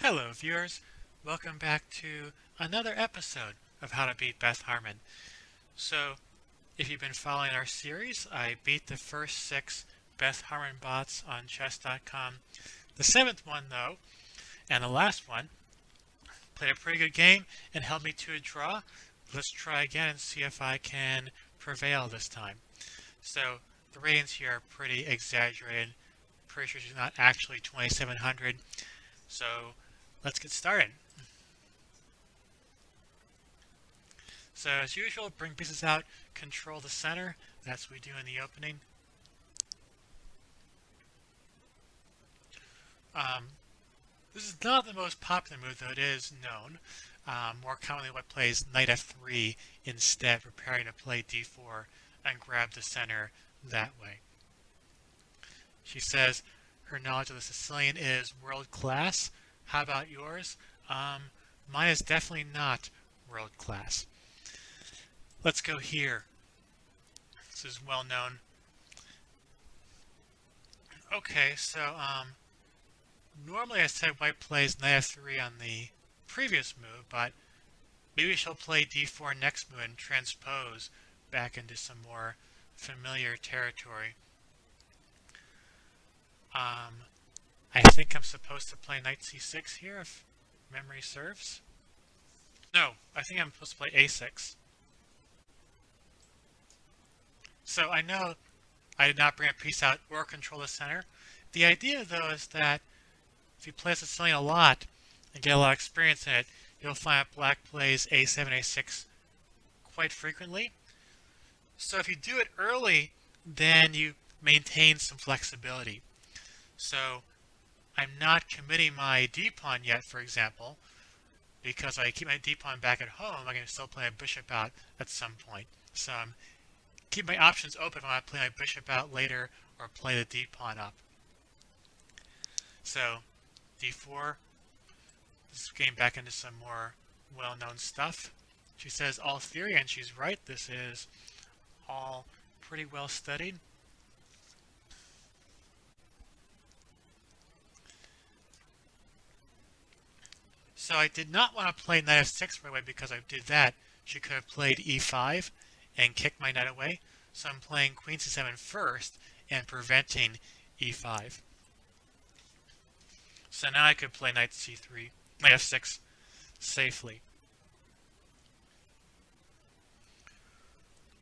Hello, viewers. Welcome back to another episode of How to Beat Beth Harmon. So, if you've been following our series, I beat the first 6 Beth Harmon bots on chess.com. The 7th one, though, and the last one, played a pretty good game and held me to a draw. Let's try again and see if I can prevail this time. So, the ratings here are pretty exaggerated. Pretty sure she's not actually 2,700. So, let's get started. So as usual, bring pieces out, control the center. That's what we do in the opening. Um, this is not the most popular move, though it is known. More commonly, what plays knight f3 instead, preparing to play d4 and grab the center that way. She says her knowledge of the Sicilian is world class. How about yours? Mine is definitely not world class. Let's go here. This is well known. Okay, so normally I said white plays knight f3 on the previous move, but maybe she'll play d4 next move and transpose back into some more familiar territory. I think I'm supposed to play knight c6 here if memory serves. No, I think I'm supposed to play a6. So I know I did not bring a piece out or control the center. The idea, though, is that if you play Sicilian a lot and get a lot of experience in it, you'll find that black plays a7, a6 quite frequently. So if you do it early, then you maintain some flexibility. So I'm not committing my d-pawn yet, for example, because I keep my d-pawn back at home, I can still play a bishop out at some point. So I'm keep my options open if I want to play my bishop out later or play the d-pawn up. So d4, this is getting back into some more well-known stuff. She says all theory, and she's right. This is all pretty well studied. So I did not want to play knight f6 right away because I did that. She could have played e5 and kicked my knight away. So I'm playing queen c7 first and preventing e5. So now I could play knight c3, knight f6 safely.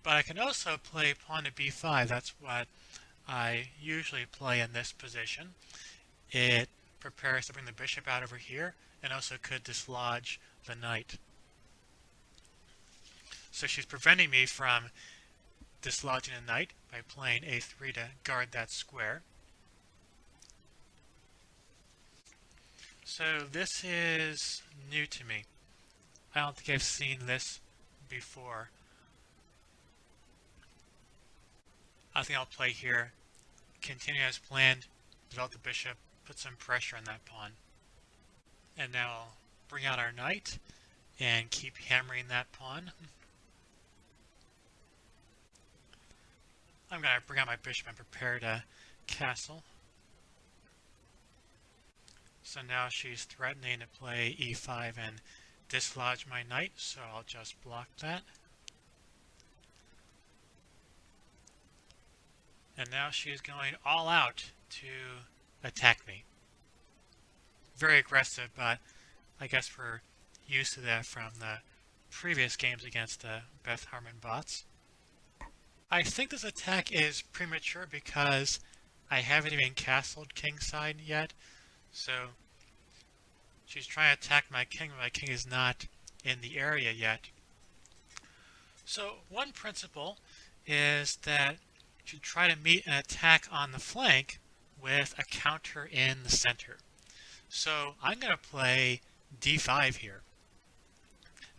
But I can also play pawn to b5. That's what I usually play in this position. It prepares to bring the bishop out over here and also could dislodge the knight. So she's preventing me from dislodging a knight by playing a3 to guard that square. So this is new to me. I don't think I've seen this before. I think I'll play here, continue as planned, develop the bishop, put some pressure on that pawn. And now I'll bring out our knight and keep hammering that pawn. I'm going to bring out my bishop and prepare to castle. So now she's threatening to play e5 and dislodge my knight, so I'll just block that. And now she's going all out to attack me. Very aggressive, but I guess we're used to that from the previous games against the Beth Harmon bots. I think this attack is premature because I haven't even castled kingside yet. So she's trying to attack my king, but my king is not in the area yet. So one principle is that you should try to meet an attack on the flank with a counter in the center. So I'm going to play d5 here.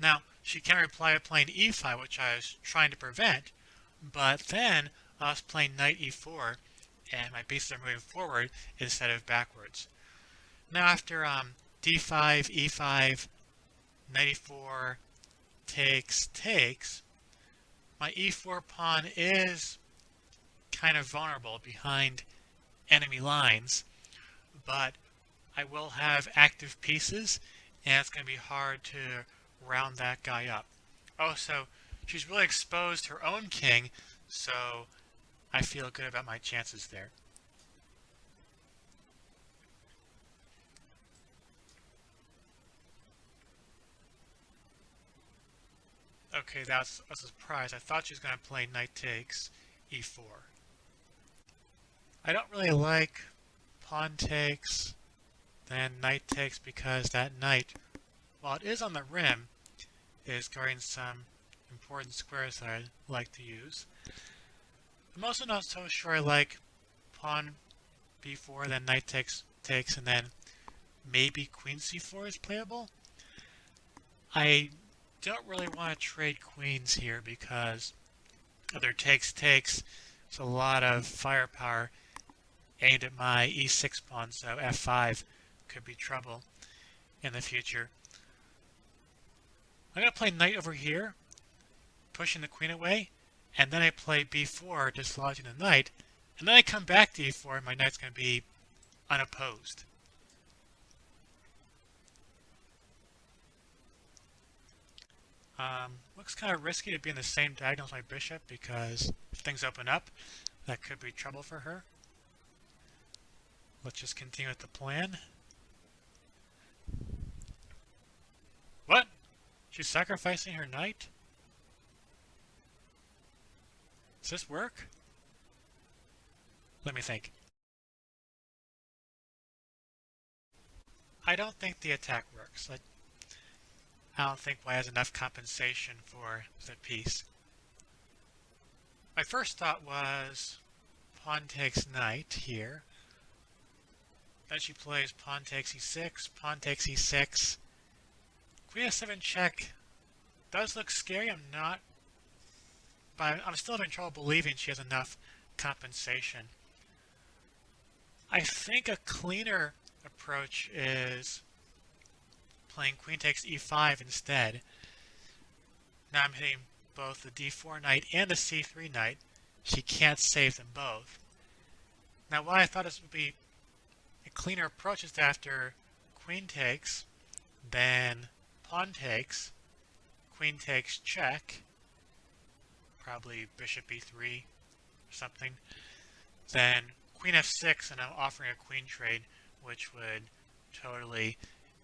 Now, she can reply by playing e5, which I was trying to prevent, but then I was playing knight e4, and my pieces are moving forward instead of backwards. Now after d5, e5, knight e4, takes, my e4 pawn is kind of vulnerable behind enemy lines, but I will have active pieces, and it's going to be hard to round that guy up. Oh, so she's really exposed her own king, so I feel good about my chances there. Okay, that's a surprise. I thought she was going to play knight takes e4. I don't really like pawn takes, then knight takes because that knight, while it is on the rim, is guarding some important squares that I like to use. I'm also not so sure I like pawn b4, then knight takes, and then maybe queen c4 is playable. I don't really want to trade queens here because other takes. There's a lot of firepower aimed at my e6 pawn, so f5 could be trouble in the future. I'm going to play knight over here, pushing the queen away, and then I play b4, dislodging the knight, and then I come back to e4, and my knight's going to be unopposed. Looks kind of risky to be in the same diagonal as my bishop because if things open up, that could be trouble for her. Let's just continue with the plan. What? She's sacrificing her knight? Does this work? Let me think. I don't think the attack works. I don't think White has enough compensation for the piece. My first thought was pawn takes knight here. Then she plays pawn takes e6, pawn takes e6. Queen f7 check does look scary. I'm still having trouble believing she has enough compensation. I think a cleaner approach is playing queen takes e5 instead. Now I'm hitting both the d4 knight and the c3 knight. She can't save them both. Now what I thought this would be a cleaner approach is after queen takes, then pawn takes, queen takes check, probably bishop e3 or something, then queen f6, and I'm offering a queen trade, which would totally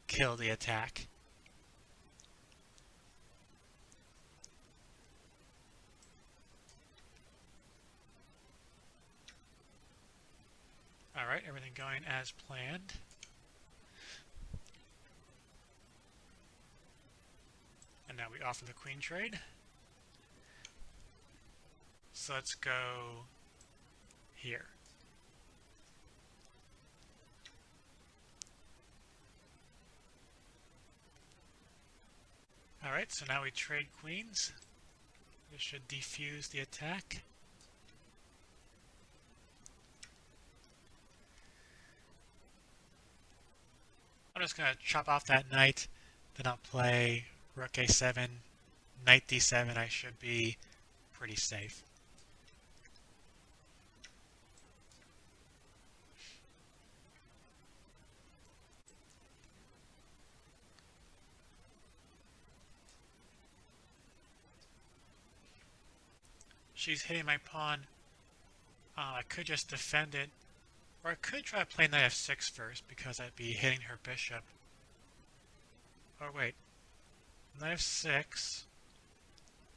kill the attack. Alright, everything going as planned. And now we offer the queen trade. So let's go here. Alright, so now we trade queens. This should defuse the attack. I'm just going to chop off that knight, then I'll play rook a7, knight d7. I should be pretty safe. She's hitting my pawn. I could just defend it, or I could try to play knight f6 first because I'd be hitting her bishop. Oh wait, knight f6.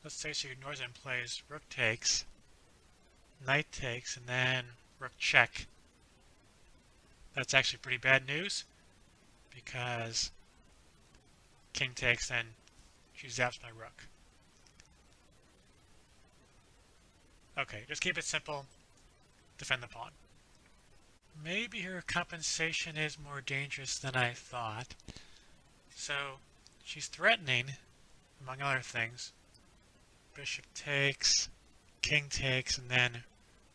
Let's say she ignores it and plays rook takes, knight takes, and then rook check. That's actually pretty bad news because king takes, then she zaps my rook. Okay, just keep it simple. Defend the pawn. Maybe her compensation is more dangerous than I thought. So she's threatening, among other things, bishop takes, king takes, and then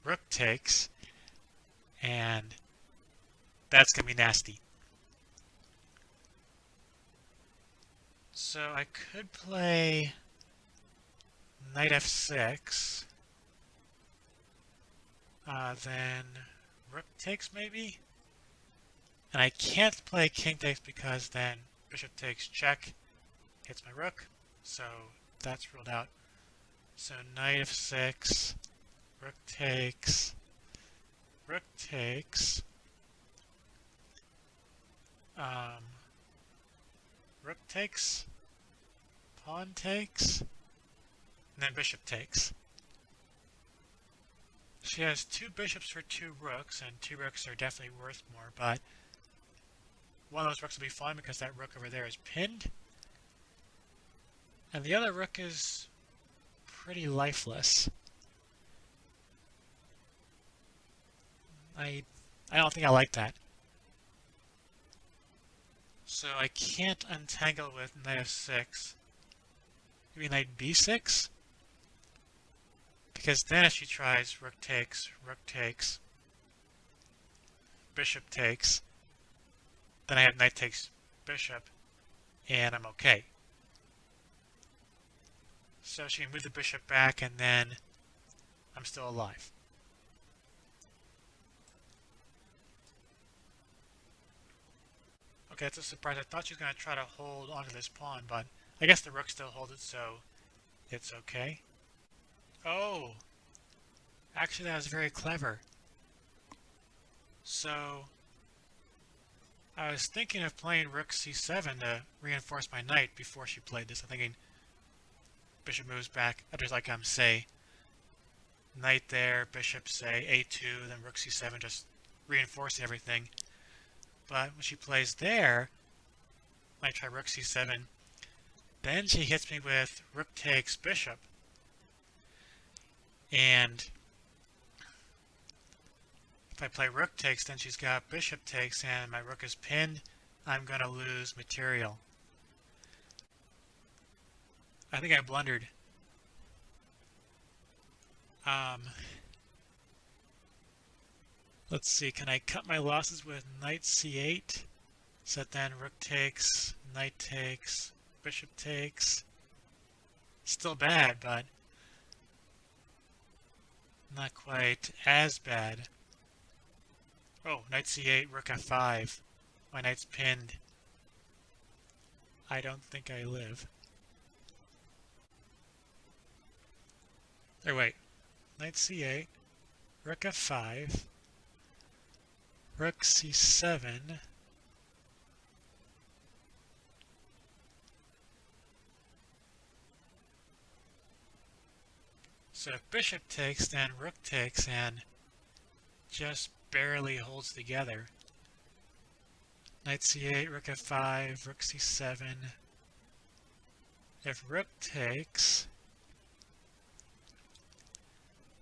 rook takes, and that's going to be nasty. So I could play knight f6, then rook takes maybe? And I can't play king takes because then bishop takes check, hits my rook, so that's ruled out. So knight f6, rook takes, rook takes, um, rook takes, pawn takes, and then bishop takes. She has 2 bishops for 2 rooks, and 2 rooks are definitely worth more, but one of those rooks will be fine because that rook over there is pinned, and the other rook is pretty lifeless. I don't think I like that. So I can't untangle with knight f6. Maybe knight b6? Because then if she tries rook takes, bishop takes, then I have knight takes bishop, and I'm okay. So she can move the bishop back, and then I'm still alive. Okay, that's a surprise. I thought she was going to try to hold onto this pawn, but I guess the rook still holds it, so it's okay. Oh! Actually, that was very clever. So I was thinking of playing rook c7 to reinforce my knight before she played this. I'm thinking bishop moves back. There's like say knight there, bishop say a2, then rook c7, just reinforcing everything. But when she plays there, I try rook c7. Then she hits me with rook takes bishop. And if I play rook takes, then she's got bishop takes, and my rook is pinned. I'm going to lose material. I think I blundered. Let's see, can I cut my losses with knight c8? So then rook takes, knight takes, bishop takes. Still bad, but not quite as bad. Oh, knight c8, rook f5. My knight's pinned. I don't think I live. Or wait, knight c8, rook f5, rook c7. So if bishop takes, then rook takes, and just barely holds together. Knight c8, rook f5, rook c7. If rook takes,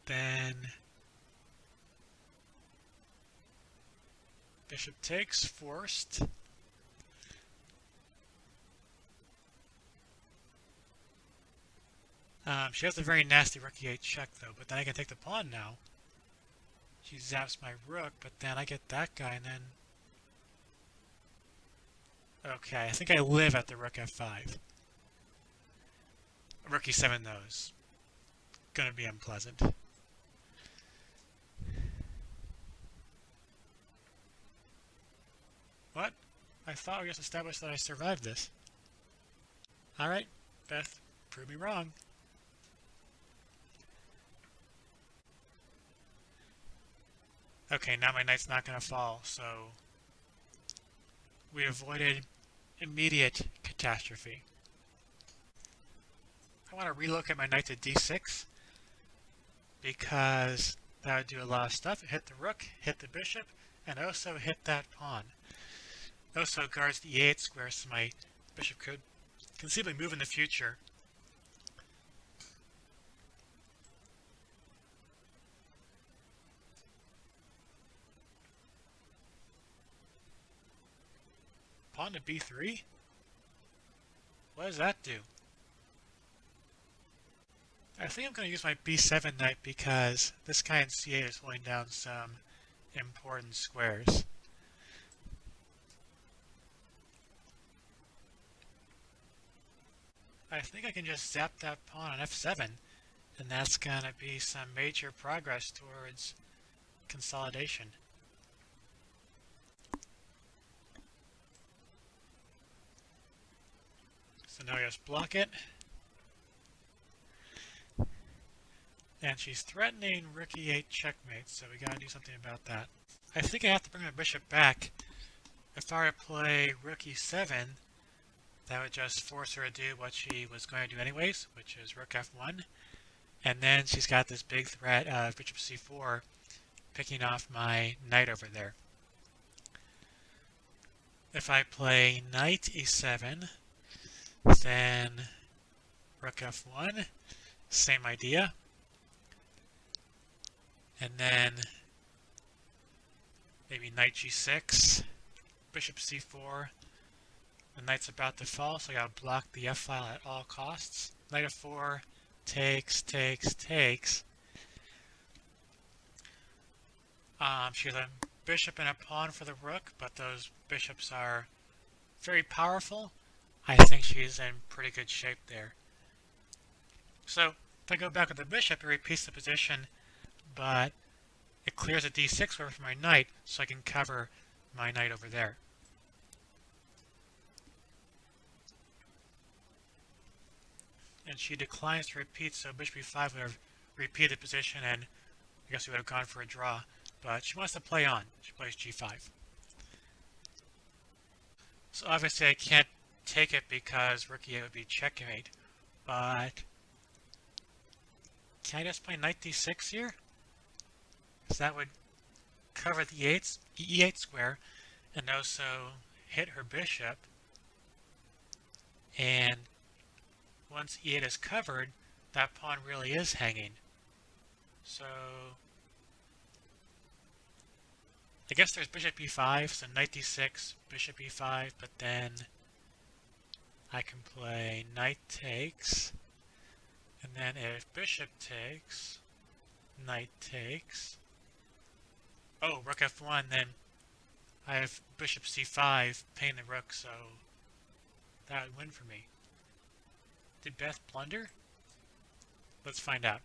then bishop takes, forced. She has a very nasty rook e8 check though, but then I can take the pawn now. She zaps my rook, but then I get that guy, and then... Okay, I think I live at the rook f5. Rook e7 though is gonna be unpleasant. What? I thought we just established that I survived this. Alright, Beth, prove me wrong. Okay, now my knight's not going to fall, so we avoided immediate catastrophe. I want to relocate my knight to d6 because that would do a lot of stuff. Hit the rook, hit the bishop, and also hit that pawn. It also guards the e8 square, so my bishop could conceivably move in the future. Pawn to b3? What does that do? I think I'm going to use my b7 knight because this guy in c8 is holding down some important squares. I think I can just zap that pawn on f7, and that's going to be some major progress towards consolidation. So now I just block it. And she's threatening rook e8 checkmate, so we gotta do something about that. I think I have to bring my bishop back. If I were to play rook e7, that would just force her to do what she was going to do anyways, which is rook f1. And then she's got this big threat of bishop c4, picking off my knight over there. If I play knight e7, then rook f1, same idea. And then maybe knight g6, bishop c4. The knight's about to fall, so I gotta block the f file at all costs. Knight f4, takes. She has a bishop and a pawn for the rook, but those bishops are very powerful. I think she's in pretty good shape there. So if I go back with the bishop, it repeats the position, but it clears a d6 over for my knight, so I can cover my knight over there. And she declines to repeat, so bishop e5 would have repeated position, and I guess we would have gone for a draw. But she wants to play on. She plays g5. So obviously I can't take it because rook e8 would be checkmate. But can I just play knight d6 here? Because that would cover the e8 square and also hit her bishop. And once e8 is covered, that pawn really is hanging. So I guess there's bishop e5, so knight d6, bishop e5, but then I can play knight takes, and then if bishop takes, knight takes. Oh, rook f1, then I have bishop c5 paying the rook, so that would win for me. Did Beth blunder? Let's find out.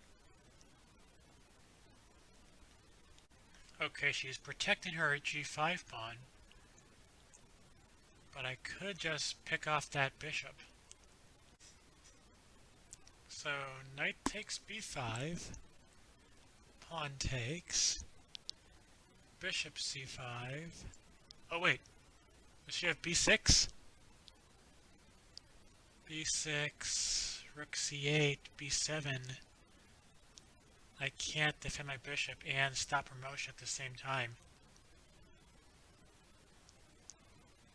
Okay, she's protecting her g5 pawn, but I could just pick off that bishop. So knight takes b5, pawn takes, bishop c5. Oh wait, does she have b6? b6, rook c8, b7. I can't defend my bishop and stop promotion at the same time.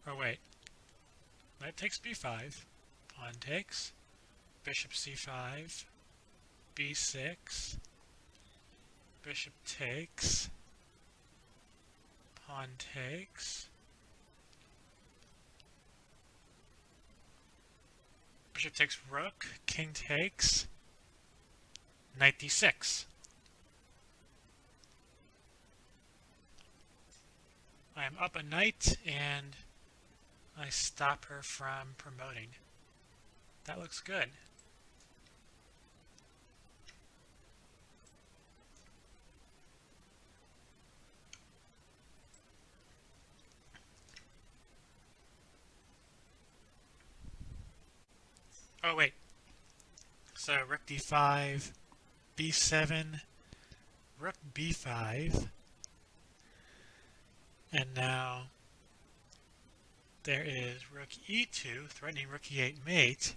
Oh wait, knight takes b5, pawn takes, bishop c5, b6, bishop takes, pawn takes, bishop takes rook, king takes, knight d6. I am up a knight and I stop her from promoting. That looks good. Oh wait, so rook d5, b7, rook b5, and now there is rook e2, threatening rook e8 mate.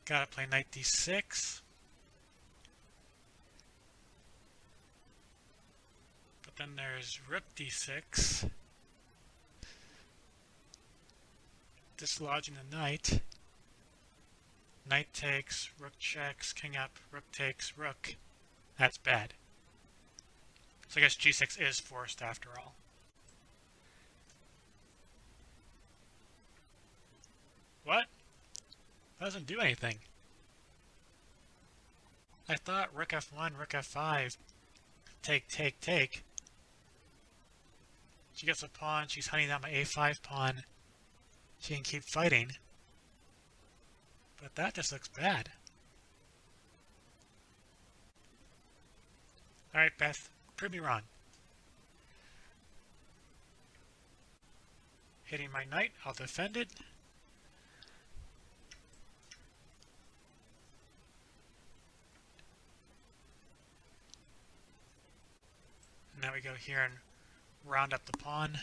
Gotta play knight d6. But then there's rook d6, dislodging the knight. Knight takes, rook checks, king up, rook takes, rook. That's bad. So I guess g6 is forced after all. What? That doesn't do anything. I thought rook f1, rook f5, take. She gets a pawn, she's hunting out my a5 pawn. She can keep fighting. But that just looks bad. Alright, Beth, prove me wrong. hitting my knight. I'll defend it. Now we go here and round up the pawn.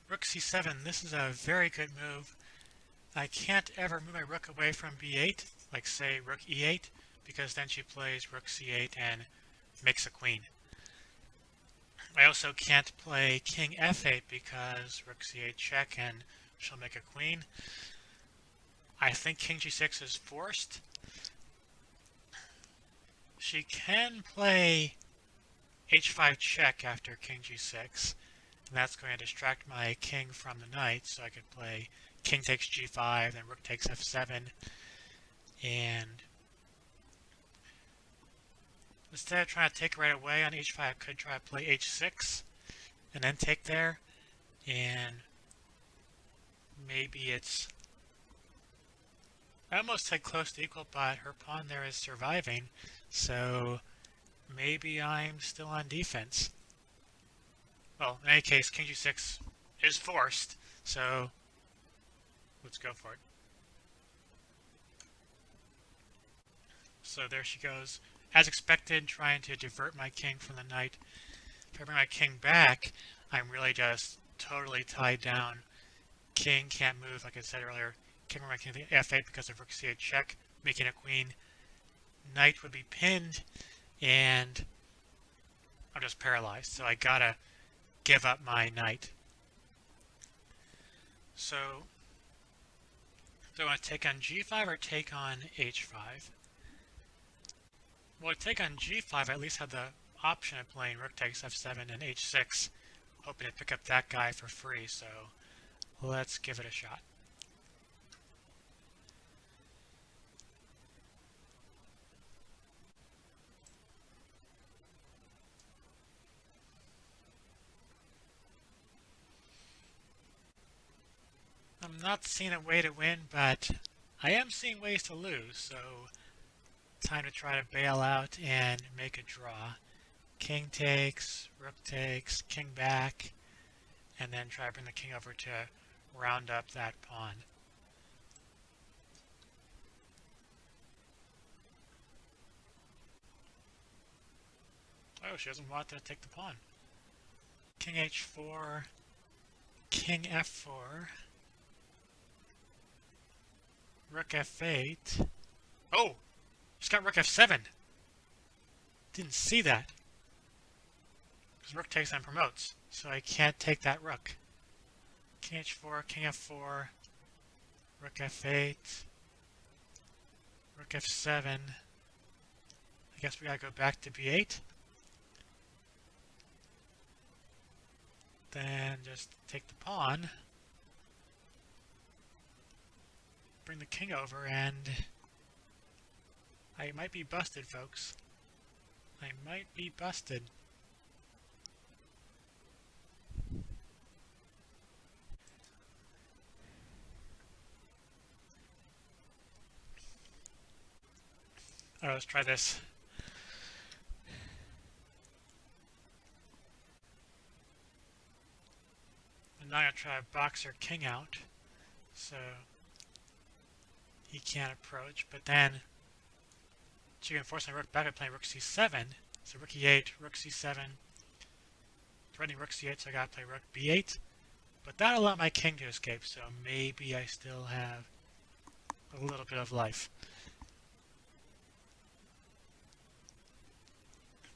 Rook c7. This is a very good move. I can't ever move my rook away from b8, like say rook e8, because then she plays rook c8 and makes a queen. I also can't play king f8 because rook c8 check and she'll make a queen. I think king g6 is forced. She can play h5 check after king g6, and that's going to distract my king from the knight, so I could play king takes g5, then rook takes f7, and instead of trying to take right away on h5, I could try to play h6, and then take there, and maybe it's... I almost said close to equal, but her pawn there is surviving, so maybe I'm still on defense. Well, in any case, king g6 is forced, so let's go for it. So there she goes. As expected, trying to divert my king from the knight. If I bring my king back, I'm really just totally tied down. King can't move, like I said earlier. Can't bring my king to f8 because of rook c8 check, making a queen. Knight would be pinned, and I'm just paralyzed. So I gotta give up my knight. So, do I want to take on g5 or take on h5? Well, to take on g5, I at least have the option of playing rook takes f7 and h6, hoping to pick up that guy for free, so let's give it a shot. I'm not seeing a way to win, but I am seeing ways to lose, so time to try to bail out and make a draw. King takes, rook takes, king back, and then try to bring the king over to round up that pawn. Oh, she doesn't want to take the pawn. King h4, king f4, rook f8. Oh! She's got rook f7. Didn't see that. Because rook takes and promotes, so I can't take that rook. King h4, king f4, rook f8, rook f7. I guess we gotta go back to b8. Then just take the pawn. Bring the king over, and I might be busted, folks. I might be busted. Alright, let's try this. And now I'm going to try to box her king out, so he can't approach, but then she can force my rook back by playing rook c7. So rook e8, rook c7, threatening rook c8, so I gotta play rook b8. But that'll allow my king to escape, so maybe I still have a little bit of life.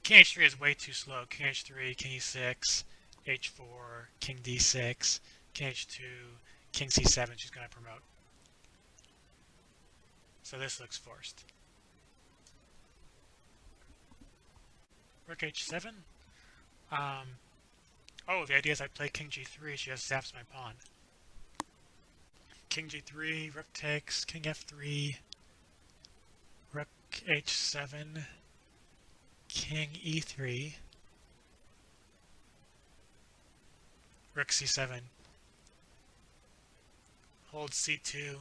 King h3 is way too slow. King h3, king e6, h4, king d6, king h2, king c7, she's gonna promote. So this looks forced. Rook h7. Oh, the idea is I play king g3, she just zaps my pawn. King g3, rook takes, king f3, rook h7, king e3, rook c7, hold c2,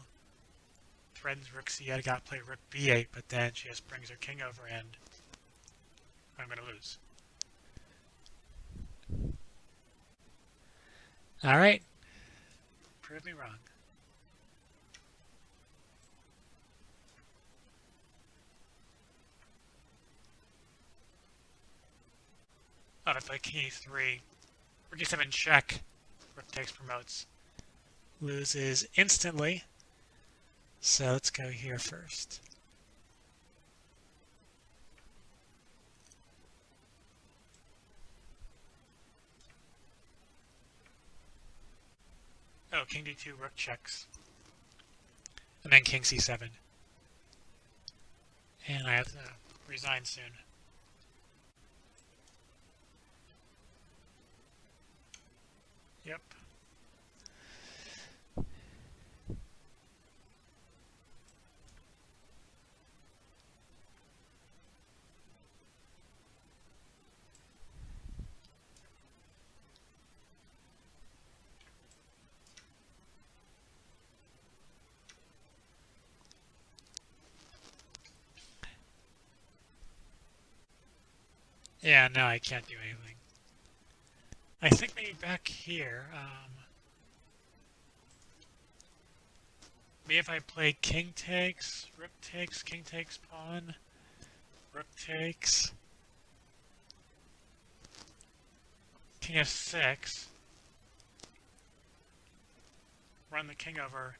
threatens rook c8, I gotta play rook b8, but then she just brings her king over and I'm gonna lose. All right. Prove me wrong. Oh, if I play k3, rook e7 check. Rook takes promotes. Loses instantly. So let's go here first. Oh, king d2, rook checks. And then king c7. And I have to resign soon. Yep. Yeah, no, I can't do anything. I think maybe back here, maybe if I play king takes, rook takes, king takes pawn, rook takes, king f6, run the king over.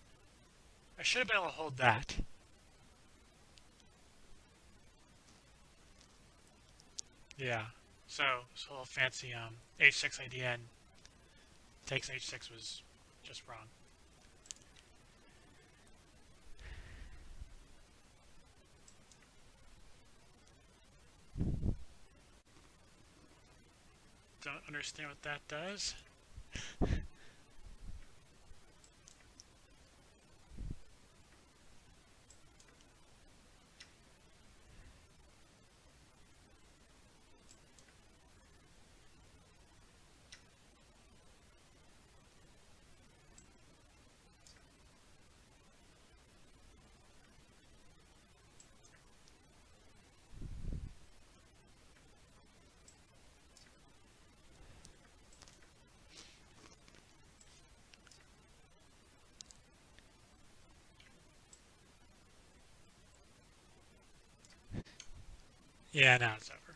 I should have been able to hold that. Yeah. So this whole fancy h6 idea and takes h6 was just wrong. Don't understand what that does. Yeah, now it's over.